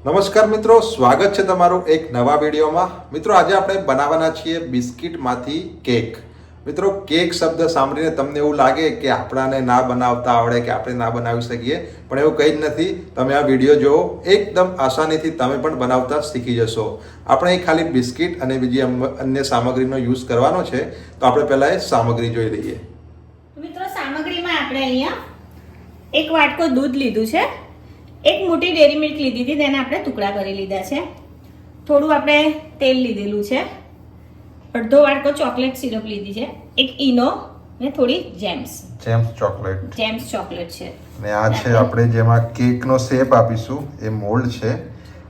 નમસ્કાર મિત્રો, સ્વાગત છે તમારું એક નવા વિડીયોમાં. મિત્રો આજે આપણે બનાવવાના છીએ બિસ્કિટમાંથી કેક. મિત્રો કેક શબ્દ સાંભળીને તમને એવું લાગે કે આપણાને ના બનાવતા આવડે કે આપણે ના બનાવી શકીએ, પણ એવું કંઈ જ નથી. તમે આ વિડીયો જુઓ, એકદમ આસાનીથી તમે પણ બનાવતા શીખી જશો. આપણે અહીં ખાલી બિસ્કિટ અને બીજી અન્ય સામગ્રીનો યુઝ કરવાનો છે, તો આપણે પહેલાં એ સામગ્રી જોઈ લઈએ. મિત્રો સામગ્રીમાં આપણે અહીંયા એક વાટકો દૂધ લીધું છે, એક મોટી ડેરી મિલ્ક લીધી હતી, તેને આપણે ટુકડા કરી લીધા છે. થોડું આપણે તેલ લીધેલું છે, અડધો વાટકો ચોકલેટ સિરપ લીધી છે, એક ઈનો ને થોડી જેમ્સ ચોકલેટ છે. અને આ છે આપણે જેમાં કેકનો શેપ આપીશું એ મોલ્ડ છે.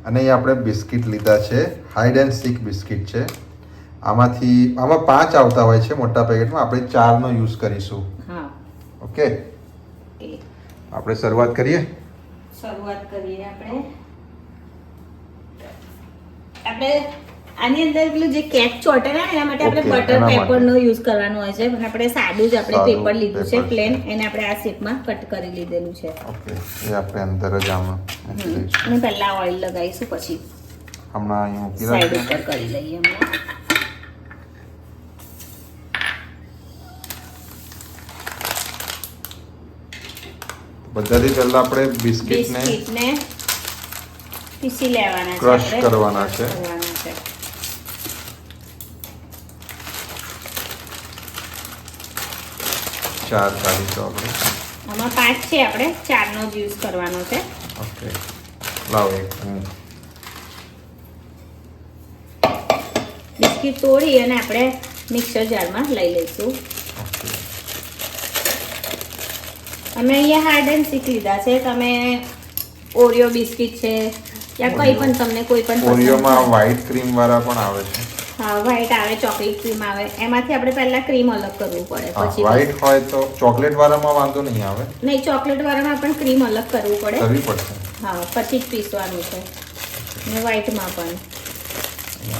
અને અહીં આપણે બિસ્કિટ લીધા છે, હાઈડ એન્ડ સીક બિસ્કિટ છે. આમાં 5 આવતા હોય છે મોટા પેકેટમાં, આપણે 4નો યુઝ કરીશું. હા, ઓકે, આપણે શરૂઆત કરીએ. આપણે આની અંદર પેલું જે કેક ચોટે ને એના માટે આપણે બટર પેપરનો યુઝ કરવાનો હોય છે, પણ આપણે સાદું જ આપણે પેપર લીધું છે પ્લેન, એને આપણે આ શેપમાં કટ કરી લીધેલું છે. ઓકે, એ આપણે અંદર જ આમાં મૂકી દઈશું. અને પહેલા ઓઇલ લગાવીશું, પછી હમણાં અહીં મૂકી સાઈડ દઈએ. ઉપર કરી લઈએ. હમણાં બધાથી પહેલા આપણે બિસ્કિટને પીસી લેવાના છે, ક્રશ કરવાના છે. 4 કાઢીશું આપણે. આમાં 5 છે, આપણે 4નો જ યુઝ કરવાનો છે. ઓકે, લાવો એક બિસ્કિટ તોડી અને આપણે મિક્સર જારમાં લઈ લઈશું. અમે અહીંયા હાર્ડ એન્ડ સીક લીધા છે. તમે ઓરિયો બિસ્કિટ છે યા કોઈ પણ તમને કોઈ પણ ઓરિયોમાં વ્હાઈટ ક્રીમ વાળા પણ આવે છે. હા, વ્હાઈટ આવે, ચોકલેટ ક્રીમ આવે. એમાંથી આપણે પહેલા ક્રીમ અલગ કરવું પડે, પછી વ્હાઈટ હોય તો ચોકલેટ વાળામાં વાંધો નહીં આવે. નહીં, ચોકલેટ વાળામાં પણ ક્રીમ અલગ કરવું કરવી પડશે. હા, પછી જ પીસવાનું છે. અને વ્હાઈટમાં પણ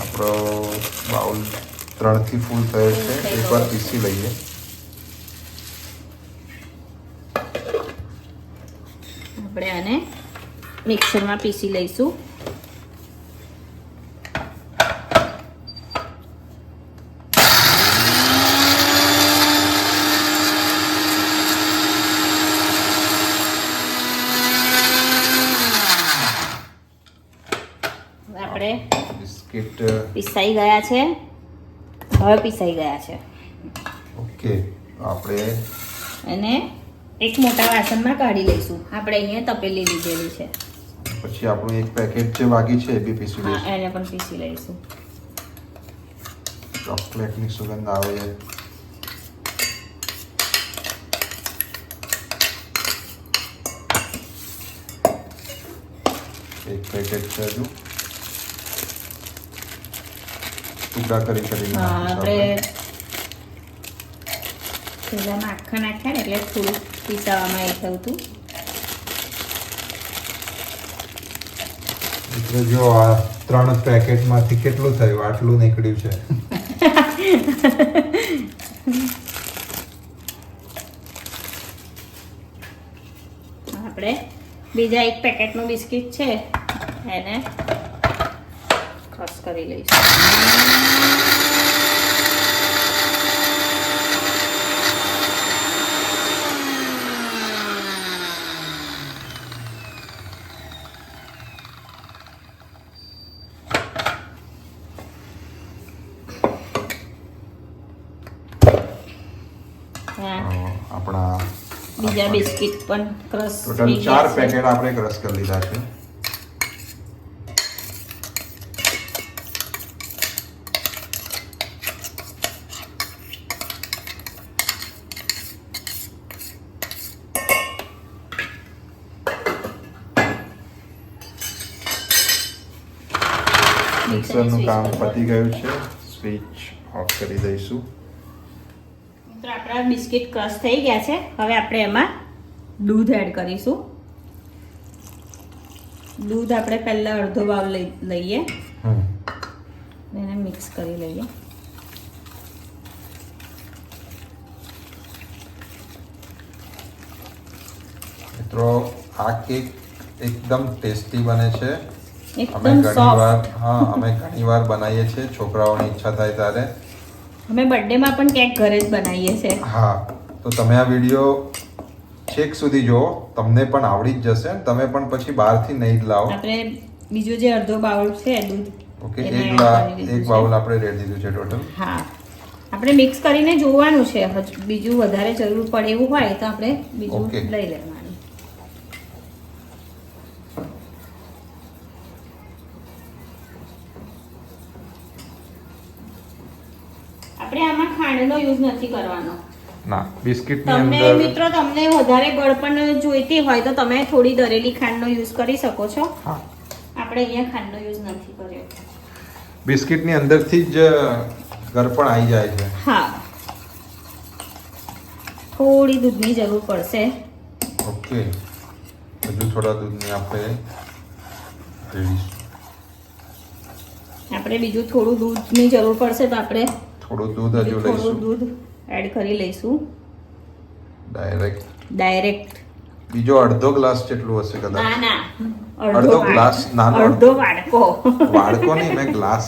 આપણો બાઉલ 3 થી ફૂલ થયો છે, એકવાર પીસી લઈએ. આપણે આને મિક્સરમાં પીસી લઈશું. આપણે બિસ્કિટ પીસાઈ ગયા છે, હવે પીસાઈ ગયા છે. ઓકે, આપણે અને એક મોટા વાસણમાં કાઢી લઈશું. આપણે અહીંયા તપેલી લીધેલી છે, પછી આપણું એક પેકેટ જે બાકી છે એ બી પીસી હા, લઈશું. એને પણ પીસી લઈશું. ચોકલેટની સુગંધ આવે છે. એક પેકેટ છે હજુ, ટુકડા કરી કરીને હા, નાખીશું આપણે પહેલામાં આખા નાખ્યા ને એટલે થોડું પીસાવામાં એ થયું હતું. એટલે જો આ 3 પેકેટમાંથી કેટલું થયું? આટલું નીકળ્યું છે. આપણે બીજા એક પેકેટનું બિસ્કિટ છે, એને ક્રશ કરી લઈશું. આપણા બીજા બિસ્કિટ પણ ક્રશ ટોટલ 4 પેકેટ આપણે ક્રશ કરી લીધા છે. મિક્સરનું કામ પતી ગયું છે, સ્વિચ ઓફ કરી દઈશું. તો આપણા બિસ્કિટ ક્રશ થઈ ગયા છે. હવે આપણે એમાં દૂધ એડ કરીશું. દૂધ આપણે પહેલા અડધો બાઉલ લઈએ, એને મિક્સ કરી લઈએ. મિત્રો આ કેક એકદમ ટેસ્ટી બને છે એકદમ સોફ્ટ. અમે ઘણીવાર બનાવીએ છીએ છોકરાઓની ઈચ્છા થાય ત્યારે. અમે બર્થડે માં પણ કેક ઘરે જ બનાવીએ છીએ. હા, તો તમે આ વિડીયો છેક સુધી જુઓ, તમને પણ આવડી જ જશે. તમે પણ પછી બહારથી નહીં જ લાવો. આપણે બીજો જે અડધો બાઉલ છે દૂધ, ઓકે, એમાં એક બાઉલ આપણે રેડી દીધું છે ટોટલ. હા, આપણે મિક્સ કરીને જોવાનું છે. બીજું વધારે જરૂર પડે એવું હોય તો આપણે બીજું Okay. લઈ લેવાનું. આપણે આમાં ખાંડનો યુઝ નથી કરવાનો. ના, બિસ્કિટની તમને અંદર મિત્રો તમને વધારે ગળપણ જોઈતી હોય તો તમે થોડી દરેલી ખાંડનો યુઝ કરી શકો છો. હા, આપણે અહીંયા ખાંડનો યુઝ નથી કર્યો. બિસ્કિટની અંદરથી જ ગરપણ આવી જાય છે. હા, થોડી દૂધની જરૂર પડશે. ઓકે, હજુ થોડા દૂધની આપણે રેડીશું. આપણે બીજું થોડું દૂધની જરૂર પડશે તો આપણે થોડું દૂધ હજુ થોડું લઈશું દૂધ એડ કરી લઈશું ડાયરેક્ટ. બીજો અડધો ગ્લાસ જેટલું હશે કદાચ. ના ના, અડધો ગ્લાસ નાનો. અડધો વાડકો. વાડકો નહીં, મેં ગ્લાસ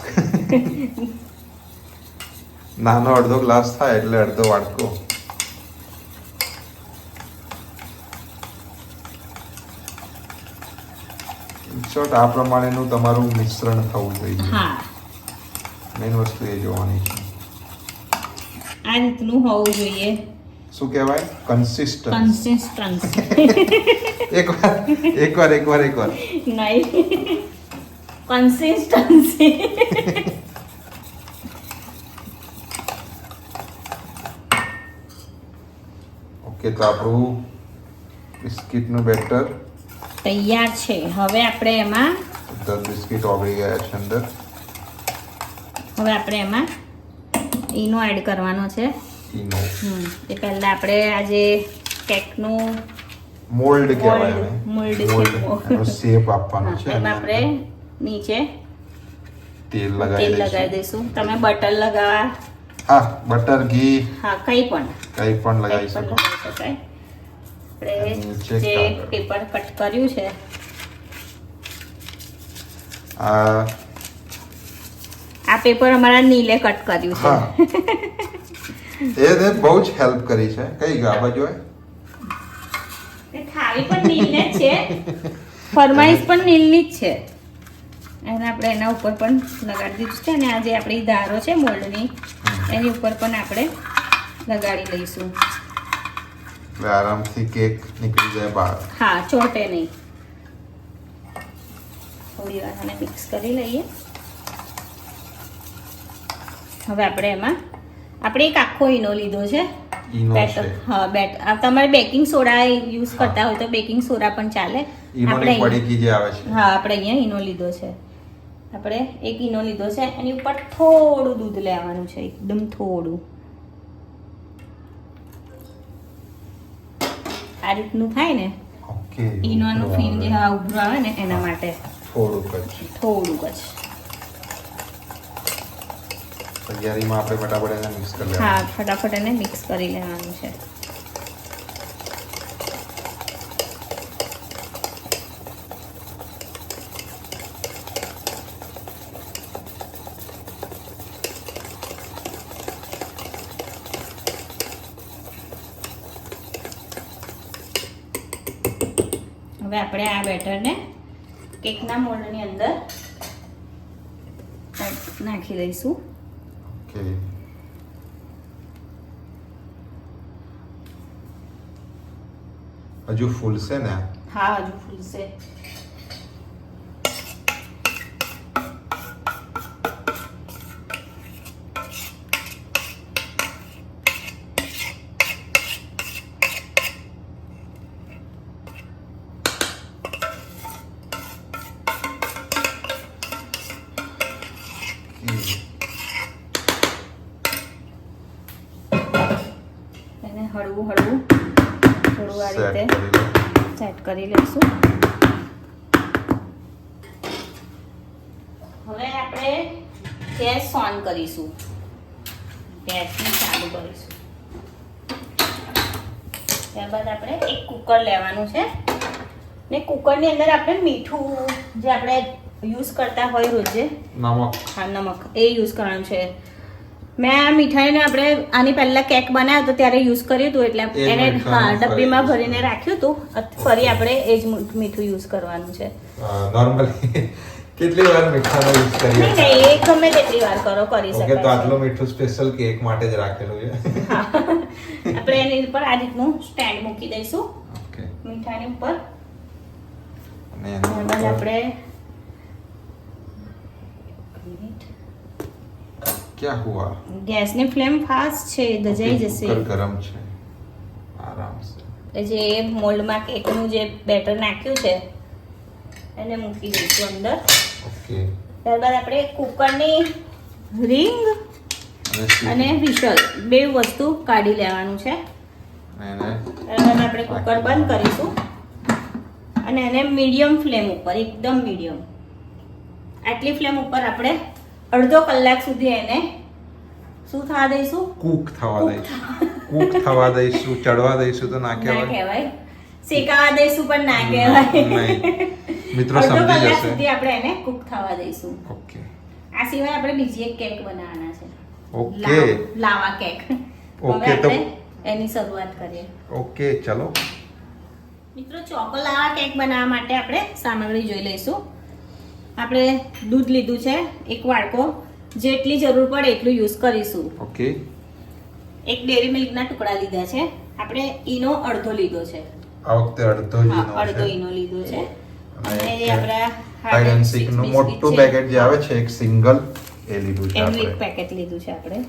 નાનો અડધો ગ્લાસ થાય એટલે અડધો વાડકો. શોર્ટ આ પ્રમાણેનું તમારું મિશ્રણ થવું જોઈએ. હા, મેઇન વસ્તુ એ જોવાની છે. આ રીતનું હોવું જોઈએ. શું કહેવાય? કન્સિસ્ટન્સ. કન્સિસ્ટન્સી. એકવાર નહીં, કન્સિસ્ટન્સી. ઓકે, તો આપણું બિસ્કિટનું બેટર તૈયાર છે. હવે આપણે એમાં 10 બિસ્કિટ ઓગળી ગયા છે અંદર. હવે આપણે એમાં ઈનો એડ કરવાનો છે. ઈનો એ પહેલા આપણે આજે કેકનું મોલ્ડ કહેવાય એને. મોલ્ડ એનો શેપ આપવાનો છે. એમાં આપણે નીચે તેલ તેલ લગાવી લગાવી દઈશું. તમે બટર લગાવવા, હા, બટર, ઘી હા, કંઈ પણ કંઈ પણ લગાવી કંઈ શકો. પણ લગાવી શકાય. આપણે નીચે જે કાગળ. પેપર કટ કર્યું છે આ આ પેપર અમારા નીલે કટ કર્યું છે. હા, એને બહુ જ હેલ્પ કરી છે. કઈ ગા બાજુ હોય? એ થાળી પણ નીલને જ છે, ફરમાઈશ પણ નીલની જ છે. અને આપણે એના ઉપર પણ લગાડી દીધું છે. અને આ જે આપણી ધારો છે મોલ્ડની, એની ઉપર પણ આપણે લગાડી લઈશું. એટલે આરામથી કેક નીકળી જાય બહાર. હા, ચોટે નહીં. થોડી વાર આને મિક્સ કરી લઈએ. હવે આપણે એમાં આપણે એક આખો ઈનો લીધો છે. ઈનો બેટર, છે. હા, તમારે બેકિંગ સોડા યુઝ કરતા હોય તો બેકિંગ સોડા પણ ચાલે. ઈનોની પડીકી જે આવે છે. હા, આપણે અહીંયા ઈનો લીધો છે. આપણે એક ઈનો લીધો છે. એની ઉપર થોડું દૂધ લેવાનું છે, એકદમ થોડું. આ રીતનું થાય ને, ઓકે, ઈનોનું ફીણ જે આ ઉભરું આવે ને એના માટે થોડુંક જ. થોડુંક જ. તૈયારીમાં આપણે ફટાફટ એને મિક્સ કરી લેવાનું. હા, ફટાફટ એને મિક્સ કરી લેવાનું છે. હવે આપણે આ બેટરને કેકના મોલ્ડની અંદર નાખી દઈશું. ઓકે, હજુ ફૂલશે ને? હા, હજુ ફૂલશે. એને હળવું હળવું થોડું આ સેટ રીતે કરી લો. સેટ કરી લઈશું. હવે આપણે ગેસ ઓન કરીશું, ગેસને ચાલુ કરીશું. ત્યારબાદ આપણે એક કુકર લેવાનું છે ને કુકરની અંદર આપણે મીઠું જે આપણે યુઝ કરતા હોય રોજે, નમક. હા નમક એ યુઝ કરવાનું છે. મેં આ મીઠાઈને આપણે આની પહેલા કેક બનાવ્યો તો ત્યારે યુઝ કર્યું હતું એટલે એ એને મીઠાનું ડબ્બીમાં ફરી ભરીને રાખ્યું હતું. ફરી આપણે એ જ મીઠું યુઝ કરવાનું છે. નોર્મલી કેટલી વાર મીઠાનો યુઝ કરીએ? નહીં નહીં, એ ગમે તેટલી વાર કરો, કરી ઓકે, તો શકાય આટલું મીઠું સ્પેશિયલ કેક માટે જ રાખેલું છે. હા. આપણે એની ઉપર આ રીતનું સ્ટેન્ડ મૂકી દઈશું ઓકે, મીઠાની ઉપર. અને એના ત્યારબાદ ઉપર આપણે ક્યાં હુઆ? ગેસની ફ્લેમ ફાસ્ટ છે, દજાઈ જશે. કુકર ગરમ છે, આરામ સે. જે મોલ્ડમાં કેકનું જે બેટર નાખ્યું છે એને મૂકી દઈશું અંદર. ઓકે, ત્યારબાદ આપણે કુકરની રિંગ અને વિશલ બે વસ્તુ કાઢી લેવાનું છે. એને ત્યારબાદ આપણે કુકર બંધ કરીશું અને એને મીડિયમ ફ્લેમ ઉપર, એકદમ મીડિયમ આટલી ફ્લેમ ઉપર આપણે અડધો કલાક સુધી એને શું થવા દઈશું? કૂક થવા દઈશું. કૂક થવા દઈશું. ચડવા દઈશું તો ના ના કહેવાય. કહેવાય. શેકાવા દઈશું પણ ના કહેવાય. નહીં. મિત્રો અડધો સમજી કલાક જશે. સુધી આપણે એને કુક થવા દઈશું. ઓકે, આ સિવાય આપણે બીજી એક કેક બનાવવાના છે. ઓકે, લાવા કેક. ઓકે, હવે તો આપણે એની શરૂઆત કરીએ. ઓકે, ચલો. મિત્રો ચોકો લાવા કેક બનાવવા માટે આપણે સામગ્રી જોઈ લઈશું. આપણે દૂધ લીધું છે, એક વાડકો, જેટલી જરૂર પડે એટલું યુઝ કરીશું. ઓકે, એક ડેરી મિલ્કના ટુકડા લીધા છે. આપણે ઈનો અડધો લીધો છે. આ વખતે અડધો જ હા, ઈનો અડધો છે. ઈનો લીધો છે. અને અને જે આપણા હાઈડ એન્ડ સીક નું મોટું પેકેટ જે આવે છે એક સિંગલ એ લીધું છે એનું એક આપણે. પેકેટ લીધું છે આપણે.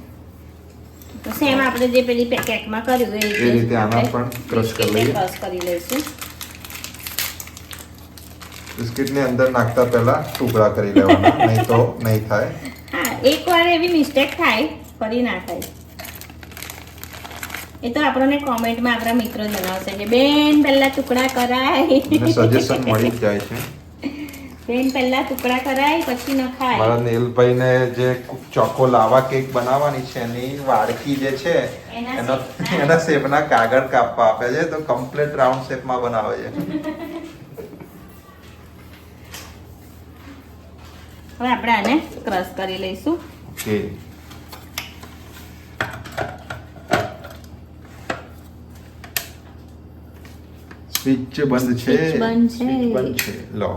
તો સેમ આપણે જે પેલી પેકેટમાં કર્યું એ રીતે આના આપણે પણ crush કરી લઈએ. crush કરી લઈશું. બિસ્કિટની અંદર નાખતા પહેલા ટુકડા કરી લેવાના, નહીં તો નહીં થાય. હા, એકવાર એવી મિસ્ટેક થાય, ફરી ના થાય. એ તો આપણને કોમેન્ટમાં આપણા મિત્રો જણાવશે કે બેન પહેલા ટુકડા કરાય. અને સજેશન મળી જ જાય છે. બેન પહેલા ટુકડા કરાય પછી ન ખાય. મારા નીલભાઈને જે ચોકો લાવા કેક બનાવવાની છે એની વાડકી જે છે એના શેપના કાગળ કાપવા આપે છે, તો કમ્પ્લીટ રાઉન્ડ શેપમાં બનાવે છે. હવે આપણે આને ક્રશ કરી લઈશું. ઓકે, સ્વિચ બંધ છે. સ્વિચ બંધ છે. સ્વિચ બંધ છે. લો,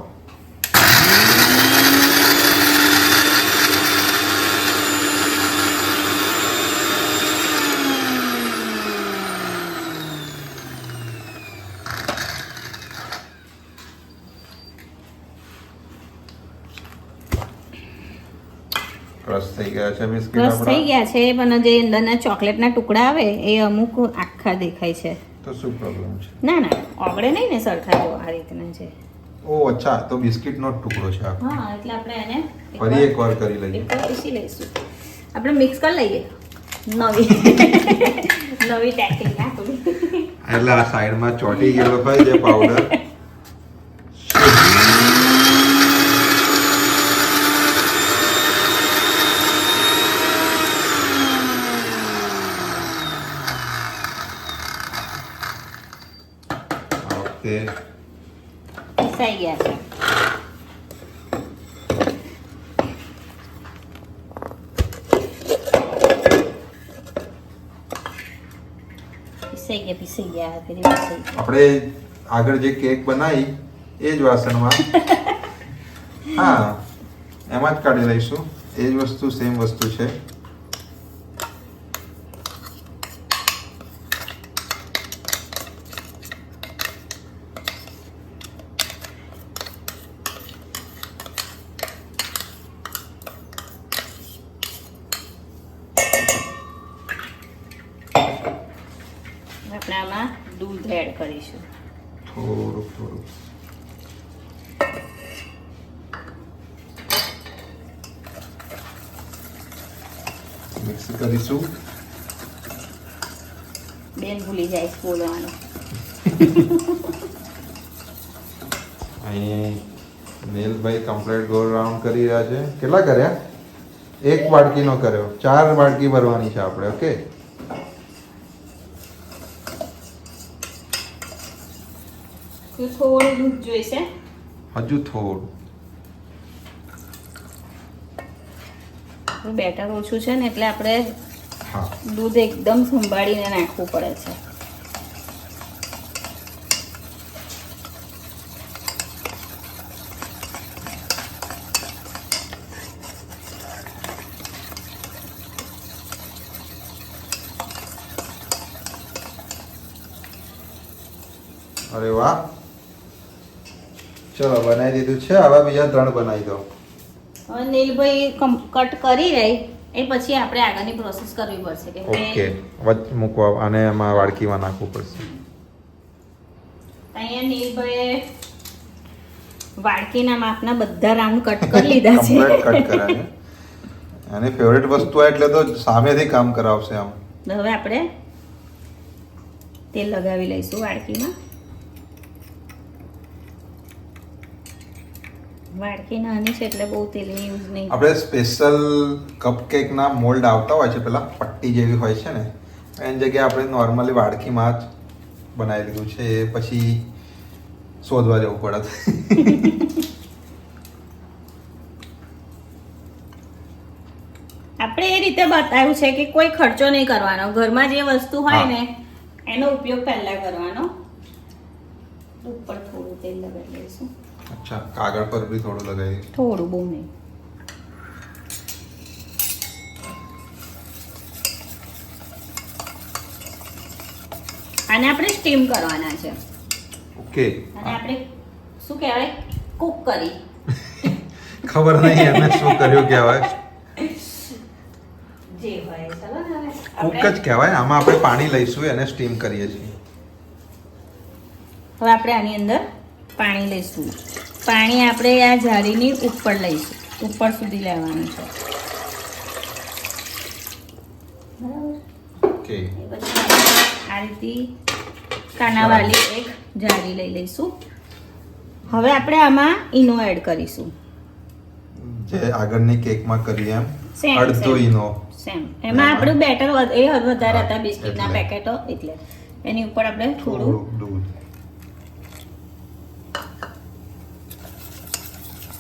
ક્રશ થઈ ગયા છે બિસ્કિટ ક્રશ થઈ આપણા. ગયા છે, પણ જે અંદરના ચોકલેટના ટુકડા આવે એ અમુક આખા દેખાય છે. તો શું પ્રોબ્લેમ છે? ના ના, ઓગળે નહીં ને સરખા, જો આ રીતના છે. ઓ અચ્છા, તો બિસ્કિટનો જ ટુકડો છે આખો. હા, એટલે આપણે એને ફરી એકવાર કરી લઈએ. એકવાર પીસી લઈશું. આપણે મિક્સ કરી લઈએ. નવી નવી ટેકનિક ના થોડી. એટલે આ સાઈડમાં ચોટી ગયેલો હોય જે પાવડર. ઓકે, પીસાઈ ગયા છે. પીસાઈ ગયા હાથેથી પીસાઈ ગયા. આપણે આગળ જે કેક બનાવી એ જ વાસણમાં હા એમાં જ કાઢી લઈશું. એ જ વસ્તુ, સેમ વસ્તુ છે. આપણે આમાં દૂધ એડ કરીશું. થોડુંક મિક્સ કરીશું. બેન ભૂલી જાય છે બોલવાનું. અહીં નીલભાઈ કમ્પ્લીટ ગોળ રાઉન્ડ કરી રહ્યા છે. કેટલા કર્યા? એક વાડકીનો કર્યો. 4 વાડકી ભરવાની છે આપણે. ઓકે, થોડું દૂધ જોઈશે. હજુ થોડું. આપણું બેટર ઓછું છે ને એટલે આપણે હા દૂધ એકદમ સંભાળીને નાખવું પડે છે. અરે વાહ, ચલો બનાવી દીધું છે. હવે બીજા 3 બનાવી દો. હવે નીલભાઈ કટ કરી રહી એ પછી આપણે આગળની પ્રોસેસ કરવી પડશે કે ઓકે, વચ્ચે મૂકવા અને એમાં વાડકીમાં નાખવું પડશે. અહીંયા નીલભાઈએ વાડકીના માપના બધા રાઉન્ડ કટ કરી લીધા છે. કમ્પ્લીટ કટ કરાય. અને ફેવરેટ વસ્તુ હોય એટલે તો સામેથી કામ કરાવશે આમ. હવે આપણે તેલ લગાવી લઈશું વાડકીમાં. વાડકી નાની છે એટલે બહુ તેલની યુઝ નહીં. આપણે સ્પેશિયલ કપકેકના મોલ્ડ આવતા હોય છે, પેલા પટ્ટી જેવી હોય છે ને, એની જગ્યાએ આપણે નોર્મલી વાડકીમાં જ બનાવી લીધું છે. એ પછી શોધવા જવું પડે. આપણે એ રીતે બતાવ્યું છે કે કોઈ ખર્ચો નહીં કરવાનો, ઘરમાં જે વસ્તુ હોય ને એનો ઉપયોગ પહેલા કરવાનો. ઉપર થોડું તેલ લગાવી લઈશું. અચ્છા, કાગળ પર બી થોડું લગાવી. થોડું, બહુ નહીં. આને આપણે સ્ટીમ કરવાના છે. ઓકે, અને આપણે શું કહેવાય, કુક કરી. ખબર નહીં એને શું કર્યું કહેવાય. જે હોય ચલો ને હવે કુક જ કહેવાય. આમાં આપણે પાણી લઈશું, એને સ્ટીમ કરીએ છીએ. હવે આપણે આની અંદર પાણી લઈશું. પાણી આપણે આ જાળીની ઉપર લઈશું, ઉપર સુધી લેવાનું છે. બરાબર. ઓકે, એ પછી આ રીતે કાનાવાળી એક જાળી લઈ લઈશું. હવે આપણે આમાં ઈનો એડ કરીશું. જે આગળની કેકમાં કરીએ એમ. Same, અડધો same. ઈનો. સેમ એમાં આપણું બેટર એ વધારે હા, હતા બિસ્કિટના એટલે. પેકેટો, એટલે એની ઉપર આપણે થોડું થોડું દૂધ.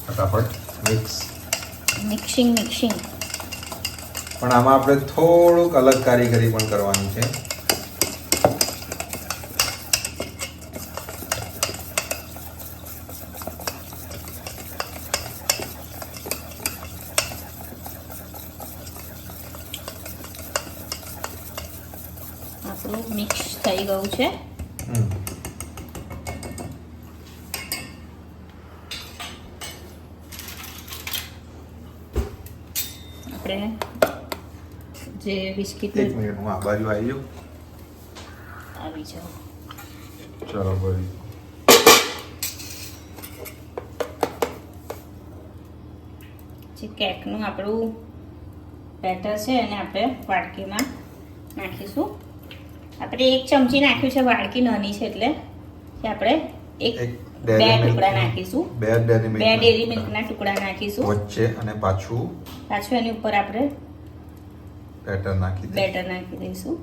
ફટાફટ મિક્સ. મિક્સિંગ. પણ આમાં આપણે થોડુંક અલગ કારીગરી પણ કરવાની છે. આપણું મિક્સ થઈ ગયું છે. આપણે જે બિસ્કિટ એક મિનિટ, હું આ બાજુ આવી જાઉં. આવી જાઓ. ચલો ભાઈ. જે કેકનું આપણું બેટર છે એને આપણે વાડકીમાં નાખીશું. આપણે 1 ચમચી નાખ્યું છે, વાડકી નાની છે એટલે કે આપણે બે ટુકડા નાખીશું. બે ડેરી મિલ્કના ટુકડા નાખીશું. વચ્ચે અને પાછું એની ઉપર આપણે બેટર નાખી દઈએ. બેટર નાખી દઈશું.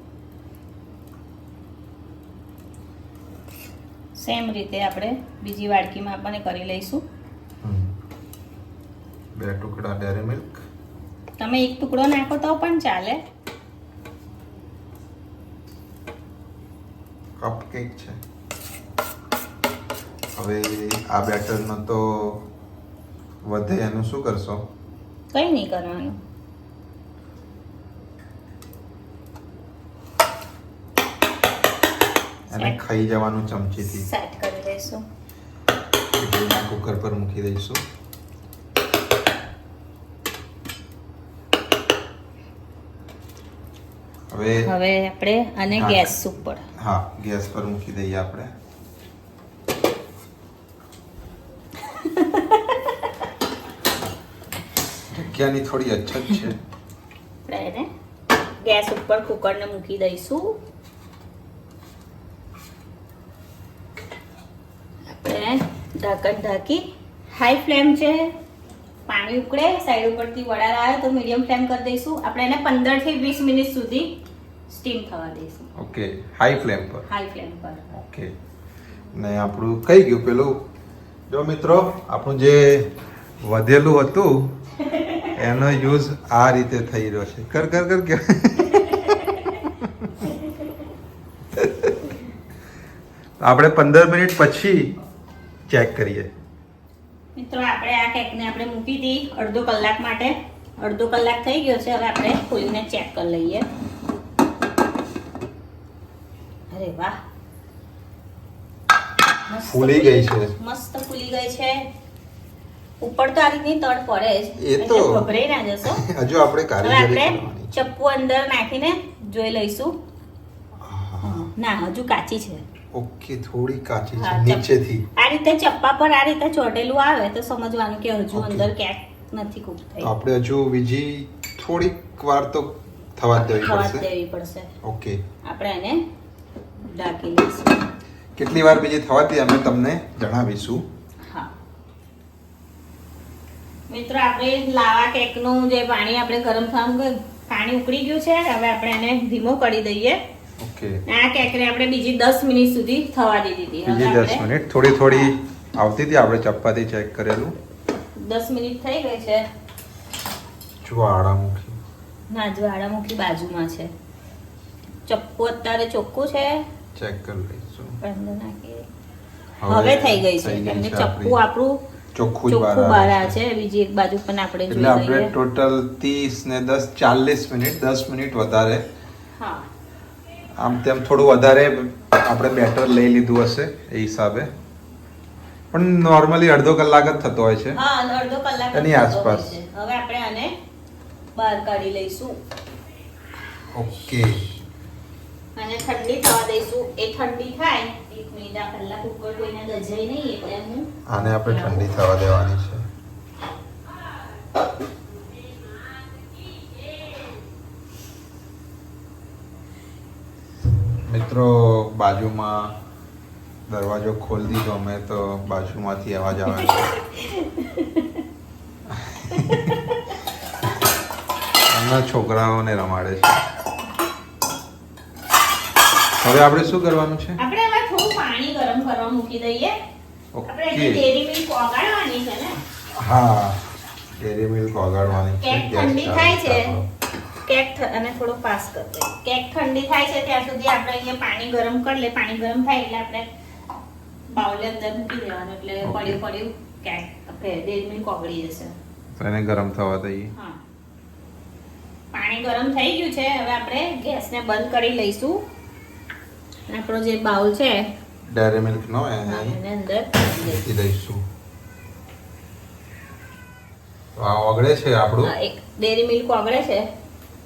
સેમ રીતે આપણે બીજી વાડકીમાં પણ કરી લઈશું. 2 ટુકડા ડેરી મિલ્ક. તમે 1 ટુકડો નાખો તો પણ ચાલે. કપકેક છે. હવે આ બેટરનો તો વધે, એનું શું કરશો? કંઈ નહીં કરવાનું. એને ખાઈ જવાનું ચમચીથી. સેટ કરી દઈશું. ઇડલીના કુકર પર મૂકી દઈશું. હવે આપણે આને હા. ગેસ ઉપર હા, ગેસ પર મૂકી દઈએ આપણે. જગ્યાની થોડી અછત છે. આપણે એને ગેસ ઉપર કુકરને મૂકી દઈશું. આપણે ઢાંકણ ઢાંકી હાઈ ફ્લેમ છે, પાણી ઉકળે, સાઈડ ઉપરથી વડાળ આવે તો મીડિયમ ફ્લેમ કરી દઈશું. આપણે એને 15 થી 20 મિનિટ સુધી સ્ટીમ થવા દઈશું. ઓકે, હાઈ ફ્લેમ પર. હાઈ ફ્લેમ પર. ઓકે, ને આપણું કઈ ગયું પેલું? જો મિત્રો, આપણું જે વધેલું હતું એનો યુઝ આ રીતે થઈ રહ્યો છે. કર કર કર કે આપણે 15 મિનિટ પછી ચેક કરીએ. મિત્રો આપણે આ કેકને આપણે મૂકી હતી અડધો કલાક માટે. અડધો કલાક થઈ ગયો છે. હવે આપણે ખોલીને ચેક કરી લઈએ. અરે વાહ, મસ્ત ફૂલી ગઈ છે. મસ્ત ફૂલી ગઈ છે. ઉપર તો આ રીતની તડ પડે જ, એ તો એટલે ગભરાઈ ના જશો. હજુ આપણે હવે કારીગરી આપણે કરવાની છે. ચપ્પુ અંદર નાખીને જોઈ લઈશું. ના, હજુ કાચી છે. ઓકે, થોડી કાચી છે હા, નીચેથી. આ રીતે ચપ્પા પર આ રીતે ચોટેલું આવે તો સમજવાનું કે હજુ Okay. અંદર કેક નથી કૂક થઈ. તો આપણે હજુ બીજી થોડીક વાર તો થવા જ દેવી ખવા પડશે. દેવી પડશે. ઓકે, આપણે એને ઢાંકી લઈશું. કેટલી વાર બીજી થવા દે અમે તમને જણાવીશું. હા મિત્રો, આપણે લાવા કેકનું જે પાણી આપણે ગરમ થવાનું પાણી ઉકળી ગયું છે. હવે આપણે એને ધીમો કરી દઈએ. ઓકે, આ કેકને આપણે બીજી 10 મિનિટ સુધી થવા દીધી હતી. હવે બીજી 10 આપણે મિનિટ થોડી થોડી આવતી હતી. આપણે ચપ્પાથી ચેક કરેલું. 10 મિનિટ થઈ ગઈ છે. જ્વાળામુખી ના, જ્વાળામુખી બાજુમાં છે. ચપ્પુ અત્યારે ચોખ્ખું છે. ચેક કરી લઈશું. અંદર નાખીએ. હવે થઈ ગઈ છે. કેમ કે ચપ્પુ આપણું ચોખ્ખું જ ચોખ્ખું બહાર બહાર આવે આવે છે. બીજી એક બાજુ પણ આપણે એટલે જોઈ આપણે લઈએ. ટોટલ 30 ને 10 40 મિનિટ 10 મિનિટ વધારે હા, આમ તેમ થોડું વધારે આપણે બેટર લઈ લીધું હશે એ હિસાબે. પણ નોર્મલી અડધો કલાક જ થતો હોય છે. હા, અડધો કલાક એની થતો આસપાસ. હોય છે. હવે આપણે આને બહાર કાઢી લઈશું ઓકે, અને ઠંડી થવા દઈશું. એ ઠંડી થાય 1 મિનિટ આ કલાક ઉપર કોઈને ગજાય નહીં એટલે હું આને આપણે ઠંડી થવા દેવાની છે. મિત્રો, બાજુમાં દરવાજો ખોલી દીધો અમે તો બાજુમાંથી અવાજ આવે છે. એમના છોકરાઓને રમાડે છે. હવે આપણે શું કરવાનું છે? આપણે હવે થોડું પાણી ગરમ કરવા મૂકી દઈએ. આપણે ઓકે, જે ડેરી મિલ્ક ઓગાળવાની છે ને, હા, ડેરી મિલ્ક ઓગાળવાની છે. કેક ગેસ ઠંડી ચાલુ થાય છે. કરો. અને થોડો પાસ કરી દઈએ. કેક ઠંડી થાય છે ત્યાં સુધી આપણે અહીંયા પાણી ગરમ કરી લે. પાણી ગરમ થાય એટલે આપણે બાઉલ અંદર મૂકી દેવાનું. એટલે Okay. પડ્યું પડ્યું કેક આપણે ડેરી મિલ્ક ઓગળી જશે. તો એને ગરમ થવા દઈએ. હા, પાણી ગરમ થઈ ગયું છે. હવે આપણે ગેસને બંધ કરી લઈશું. અને આપણો જે બાઉલ છે ડેરી મિલ્ક નો એને એને અંદર મૂકી દઈશું. મૂકી દઈશું. તો આ ઓગળે છે આપણું. હા, એક ડેરી મિલ્ક ઓગળે છે.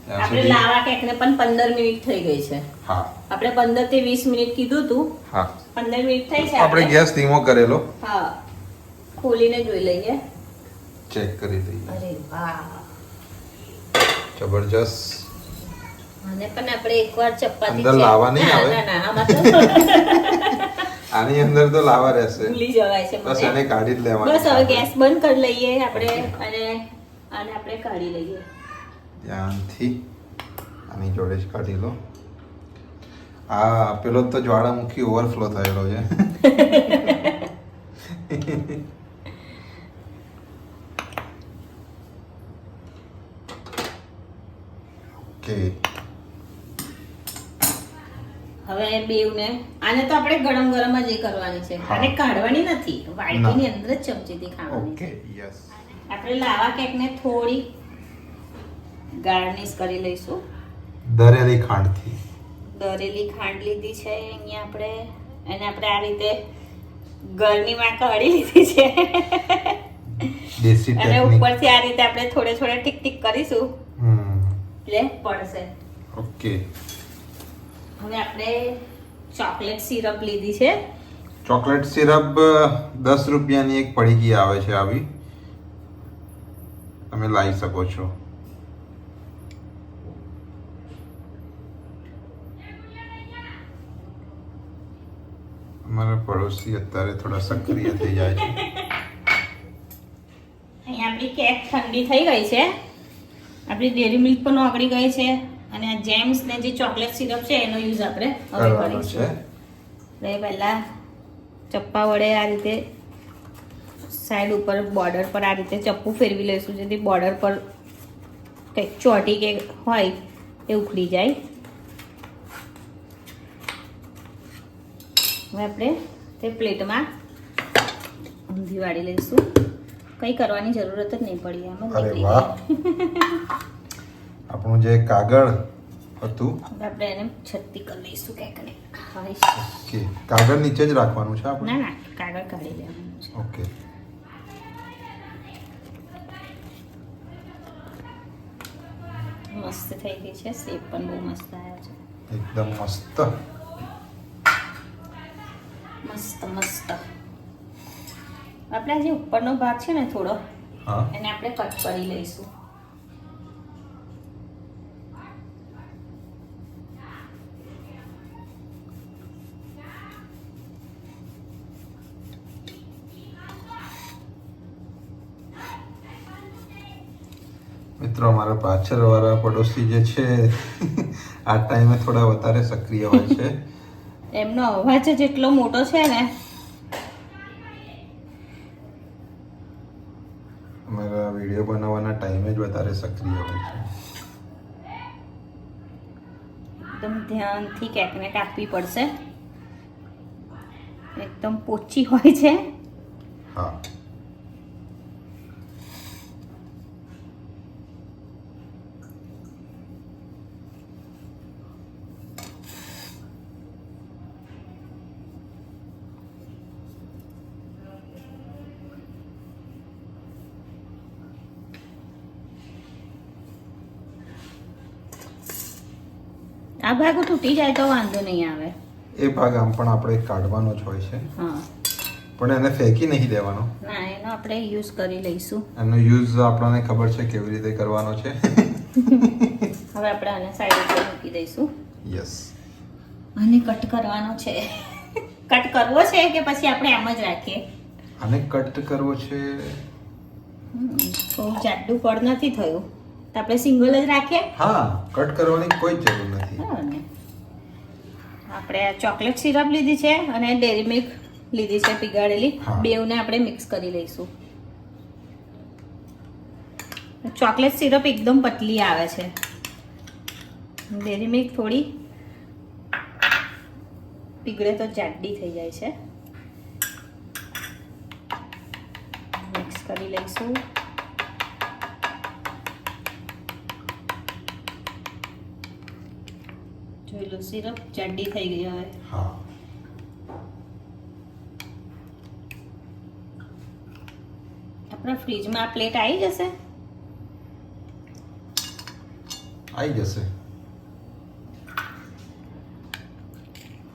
ત્યાં આપણે સુધી- લાવા કેકને પણ 15 મિનિટ થઈ ગઈ છે. હા આપણે 15 થી 20 મિનિટ કીધું હતું. હા 15 મિનિટ થઈ છે. આપણે ગેસ ધીમો કરેલો. હા, ખોલીને જોઈ લઈએ. ચેક કરી દઈએ. અરે વાહ, જબરજસ્ત. અને પણ આપણે એકવાર ચપાતી અંદર લાવા નહીં ના, આવે? ના, ના, આમાં તો આની અંદર તો લાવા રહેશે. ભૂલી જવાય છે બસ મને. એને કાઢી જ લેવાની. બસ હવે ગેસ બંધ કરી લઈએ આપણે. અને આને આપણે કાઢી લઈએ. ધ્યાનથી આની જોડે જ કાઢી લો. આ પેલો તો જ્વાળામુખી ઓવરફ્લો થયેલો છે. ઓકે, હવે બેવને આને તો આપણે ગરમ ગરમ જ એ કરવાની છે. હા. આને કાઢવાની નથી. વાડકીની અંદર જ ચમચીથી ખાવાની છે. Okay, yes. આપણે લાવા કેકને થોડી ગાર્નિશ કરી લઈશું. દરેલી ખાંડથી. દરેલી ખાંડ લીધી છે અહીંયા આપણે. અને આપણે આ રીતે ગરમીમાં કાઢી લીધી છે. દેશી અને ટેકનિક. ઉપરથી આ રીતે આપણે થોડે થોડે ટીક ટીક કરીશું એટલે પડશે. ઓકે, હવે આપણે ચોકલેટ સિરપ લીધી છે. ચોકલેટ સિરપ 10 રૂપિયાની એક પડીકી આવે છે આવી. તમે લાવી શકો છો. અમારા પડોશી અત્યારે થોડા સક્રિય થઈ જાય છે. અહીંયા આપણી કેક ઠંડી થઈ ગઈ છે. આપણી ડેરી મિલ્ક પણ ઓગળી ગઈ છે. અને આ જેમ્સ ને જે ચોકલેટ સિરપ છે એનો યુઝ આપણે હવે કરવાનું છે. કરીશું. એટલે પહેલા ચપ્પા વડે આ રીતે સાઈડ ઉપર બોર્ડર પર આ રીતે ચપ્પુ ફેરવી લઈશું જેથી બોર્ડર પર કંઈક ચોટી કે હોય એ ઉખડી જાય. હવે આપણે તે પ્લેટમાં ઊંધી વાળી લઈશું. કંઈ કરવાની જરૂરત જ નહીં પડી આમાં. અરે વાહ, આપણું જે કાગળ હતું હવે આપણે એને છત્તી કરી લઈશું ક્યાંક ને. ઓકે, કાગળ નીચે જ રાખવાનું છે આપણે? ના ના, કાગળ કાઢી લેવાનું છે. ઓકે, મસ્ત થઈ ગઈ છે. શેપ પણ બહુ મસ્ત આવ્યો છે. એકદમ મસ્ત. મસ્ત મસ્ત. આપણે જે ઉપરનો ભાગ છે ને થોડો, હા, એને આપણે કટ કરી લઈશું. મિત્રો અમારા પાછળવાળા પડોશી જે છે આ ટાઈમે થોડા વધારે સક્રિય હોય છે. એમનો અવાજ જ એટલો મોટો છે ને. અમારા વિડીયો બનાવવાના ટાઈમે જ વધારે સક્રિય હોય છે. એકદમ ધ્યાનથી કેકને કાપવી પડશે. એકદમ પોચી હોય છે. હા, આ ભાગ તૂટી જાય તો વાંધો નહીં આવે. એ ભાગ આમ પણ આપણે કાઢવાનો જ હોય છે, હા, પણ એને ફેંકી નહીં દેવાનો. ના, એનો આપણે યુઝ કરી લઈશું. એનો યુઝ આપણને ખબર છે કેવી રીતે કરવાનો છે. હવે આપણે આને સાઈડ પર મૂકી દઈશું. યસ, આને કટ કરવાનો છે. કટ કરવો છે કે પછી આપણે આમ જ રાખીએ? આને કટ કરવો છે. બહુ જાડું પડ નથી થયું તો આપણે સિંગલ જ રાખીએ. હા, કટ કરવાની કોઈ જ જરૂર નથી. બરાબર ને? આપણે આ ચોકલેટ સિરપ લીધી છે અને ડેરી મિલ્ક લીધી છે પીગાડેલી. હા. બેવને આપણે મિક્સ કરી લઈશું. ચોકલેટ સિરપ એકદમ પતલી આવે છે. ડેરી મિલ્ક થોડી પીગળે તો જાડી થઈ જાય છે. મિક્સ કરી લઈશું. જોઈ લો, સિરપ જાડી થઈ ગઈ હવે. હા, આપણા ફ્રીજમાં આ પ્લેટ આવી જશે. આવી જશે.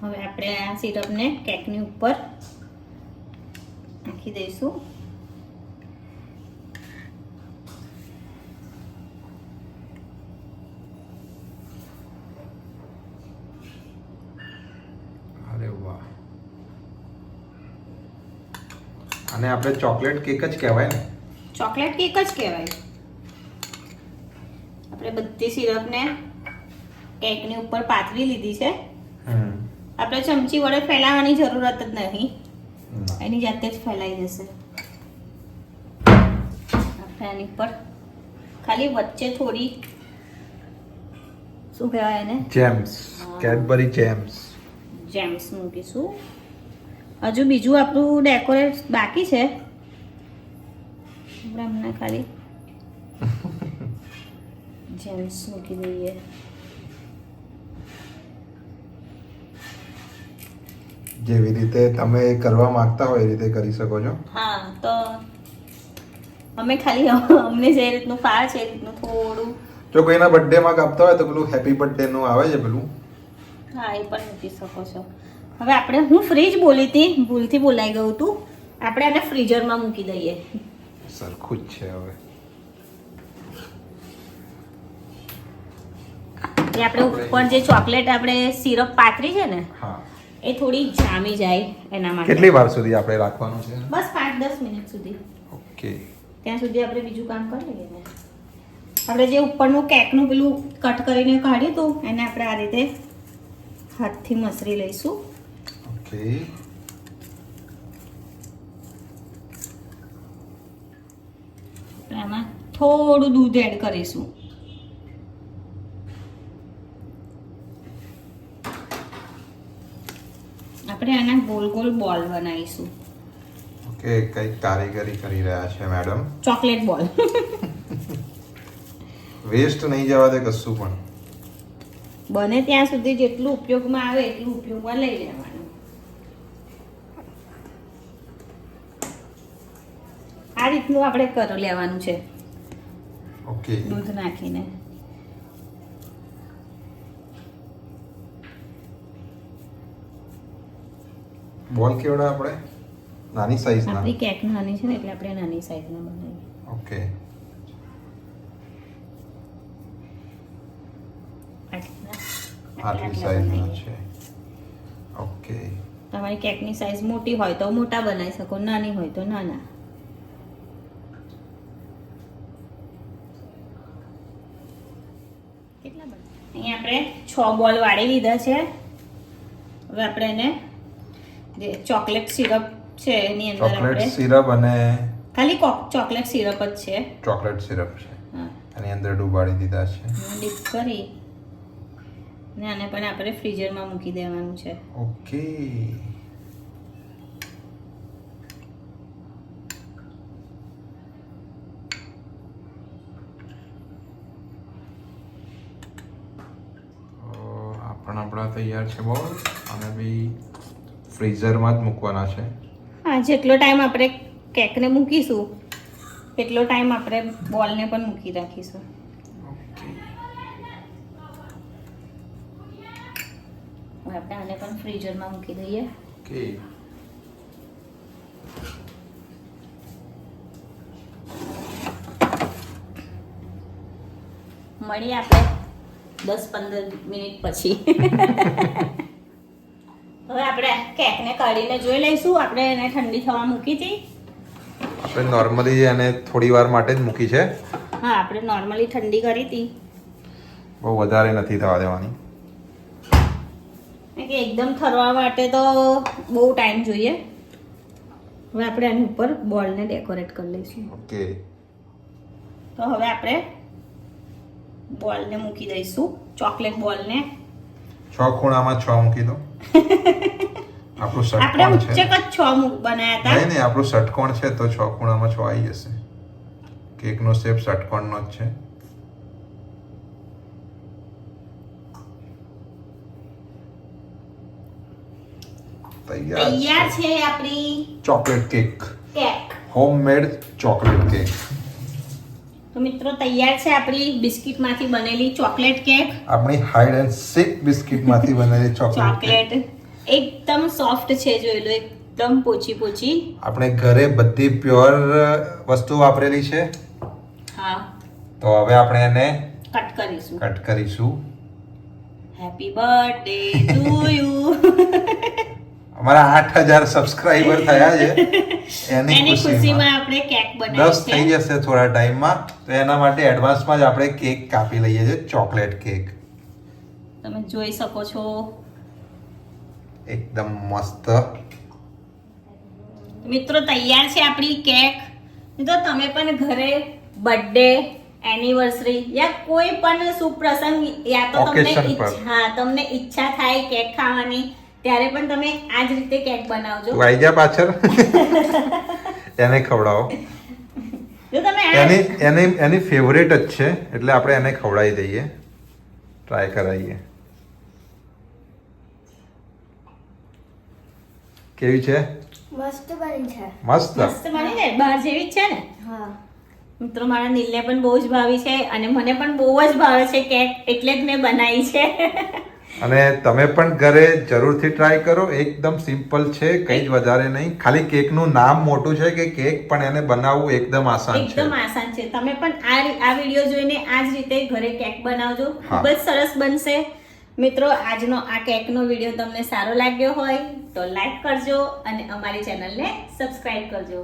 હવે આપણે આ સિરપને કેકની ઉપર નાખી દઈશું. અરે વાહ, આને આપણે ચોકલેટ કેક જ કહેવાય ને? ચોકલેટ કેક જ કહેવાય. આપણે બધી સિરપને કેકની ઉપર પાથરી લીધી છે. આપણે ચમચી વડે ફેલાવવાની જરૂરત જ નહીં, એની જાતે જ ફેલાઈ જશે. આપણે આની પર ખાલી વચ્ચે થોડી શું કહેવાય એને, જેમ્સ, કેડબરી જેમ્સ. જેમ્સ મૂકીશું. હજુ બીજું આપણું ડેકોરેટ બાકી છે. આપણે હમણાં ખાલી જેમ્સ મૂકી દઈએ. જેવી રીતે તમે કરવા માંગતા હોય એ રીતે કરી શકો છો. હા, તો અમે ખાલી અમને જે રીતનું ફાવે છે એ રીતનું થોડું. જો કોઈના બર્થડે માં કાપતા હોય તો પેલું હેપી બર્થડે નું આવે છે પેલું. હા, એ પણ મૂકી શકો છો. હવે આપણે, હું ફ્રીજ બોલી હતી, ભૂલથી બોલાઈ ગયું હતું. આપણે આને ફ્રીઝરમાં મૂકી દઈએ. સરખું જ છે હવે. એ આપણે ઉપર જે ચોકલેટ આપણે સિરપ પાથરી છે ને, હા, એ થોડી જામી જાય એના માટે. કેટલી વાર સુધી આપણે રાખવાનું છે? બસ 5-10 મિનિટ સુધી. ઓકે, ત્યાં સુધી આપણે બીજું કામ કરી લઈએ ને. આપણે જે ઉપરનું કેકનું પેલું કટ કરીને કાઢ્યું હતું એને આપણે આ રીતે હાથથી મસરી લઈશું. ઓકે, આમાં થોડું દૂધ એડ કરીશું. આપણે આના ગોલ ગોલ બોલ બનાવીશું. ઓકે, કઈ કારીગરી કરી રહ્યા છે મેડમ. ચોકલેટ બોલ. વેસ્ટ નહીં જવા દે કશું પણ. બને ત્યાં સુધી જેટલું ઉપયોગમાં આવે એટલું ઉપયોગમાં લઈ લેવાનું. આ રીતનું આપણે કરી લેવાનું છે ઓકે, દૂધ નાખીને. બોલ કેવડા આપણે નાની સાઈઝના. આપણી કેક નાની છે ને એટલે આપણે નાની સાઈઝના બનાવીએ. ઓકે, આટલી સાઈઝના છે. ઓકે, તમારી કેકની સાઈઝ મોટી હોય તો મોટા બનાવી શકો, નાની હોય તો નાના. કેટલા અહીંયા આપણે 6 બોલ વાળી લીધા છે. હવે આપણે એને જે ચોકલેટ સિરપ છે એની અંદર ચોકલેટ આપણે સિરપ અને ખાલી ચોકલેટ સિરપ જ છે. ચોકલેટ સિરપ છે હા, એની અંદર ડુબાડી દીધા છે. ડીપ કરી ને આને પણ આપણે ફ્રીઝરમાં મૂકી દેવાનું છે. ઓકે, પણ આપણા તૈયાર છે બોલ, અને બી ફ્રીઝરમાં જ મૂકવાના છે. હા, જેટલો ટાઈમ આપણે કેકને મૂકીશું એટલો ટાઈમ આપણે બોલને પણ મૂકી રાખીશું. ઓકે, હવે આપણે આને પણ ફ્રીઝરમાં મૂકી દઈએ. ઓકે, મળીએ આપણે 10-15 મિનિટ પછી. હવે આપણે કેકને કાઢીને જોઈ લઈશું. આપણે એને ઠંડી થવા મૂકી હતી. આપણે નોર્મલી એને થોડી વાર માટે જ મૂકી છે, હા, આપણે નોર્મલી ઠંડી કરી હતી. બહુ વધારે નથી થવા દેવાની. કે એકદમ ઠરવા માટે તો બહુ ટાઈમ જોઈએ. હવે આપણે આની ઉપર બોલને ડેકોરેટ કરી લઈશું. ઓકે, તો હવે આપણે બોલને મૂકી દઈશું, ચોકલેટ બોલને. 6 ખૂણામાં 6 મૂકી દો. આપણું આપણે ષટકોણ ઉચ્ચક છે. જ 6 બનાયા હતા. નહીં, આપણું ષટકોણ છે તો 6 ખૂણામાં 6 આવી જશે. કેકનો શેપ ષટકોણનો જ છે. તૈયાર છે આપણી chocolate cake, cake. Homemade chocolate cake. તો મિત્રો તૈયાર છે આપણી બિસ્કિટમાંથી બનેલી ચોકલેટ કેક. આપણી હાઇડ એન્ડ સીક બિસ્કિટમાંથી બનેલી ચોકલેટ કેક. ચોકલેટ એકદમ સોફ્ટ છે, જોઈ લો, એકદમ પોચી પોચી. આપણે ઘરે બધી પ્યોર વસ્તુ વાપરેલી છે. હા, તો હવે આપણે એને કટ કરીશું. કટ કરીશું. Happy birthday to you. અમારા 8000 સબસ્ક્રાઇબર થયા છે. એની એની ખુશીમાં આપણે કેક 10 બનાવી થઈ છે. જશે થોડા ટાઈમમાં. તો એના માટે એડવાન્સમાં જ આપણે કેક કાપી લઈએ છીએ, ચોકલેટ કેક. તમે જોઈ શકો છો. એકદમ મસ્ત. મિત્રો તૈયાર છે આપણી કેક. તો તમે પણ ઘરે બર્થડે, એનિવર્સરી યા કોઈ પણ શુભ પ્રસંગ યા તો Occasion પર. તમને ઈચ્છા થાય કેક ખાવાની ત્યારે પણ તમે આ જ રીતે કેક બનાવજો. તું આવી જા પાછળ. એને ખવડાવો. જો તમે આ એની ફેવરેટ જ છે એટલે આપણે એને ખવડાવી દઈએ, ટ્રાય કરાવીએ. કેવી છે? મસ્ત બની છે. મસ્ત. મસ્ત બની ને, બહાર જેવી જ છે ને. હા. મિત્રો મારા નીલને પણ બહુ જ ભાવી છે અને મને પણ બહુ જ ભાવે છે કેક, એટલે જ મેં બનાવી છે. અને તમે પણ ઘરે જરૂરથી ટ્રાય કરો. એકદમ સિમ્પલ છે, કંઈ જ વધારે નહીં. ખાલી કેકનું નામ મોટું છે કે કેક, પણ એને બનાવવું એકદમ આસાન છે. એકદમ આસાન છે. તમે પણ આ વિડીયો જોઈને આ જ રીતે ઘરે કેક બનાવજો. હા. ખૂબ જ સરસ બનશે. મિત્રો આજનો આ કેકનો વિડીયો તમને સારો લાગ્યો હોય તો લાઈક કરજો અને અમારી ચેનલને સબસ્ક્રાઇબ કરજો.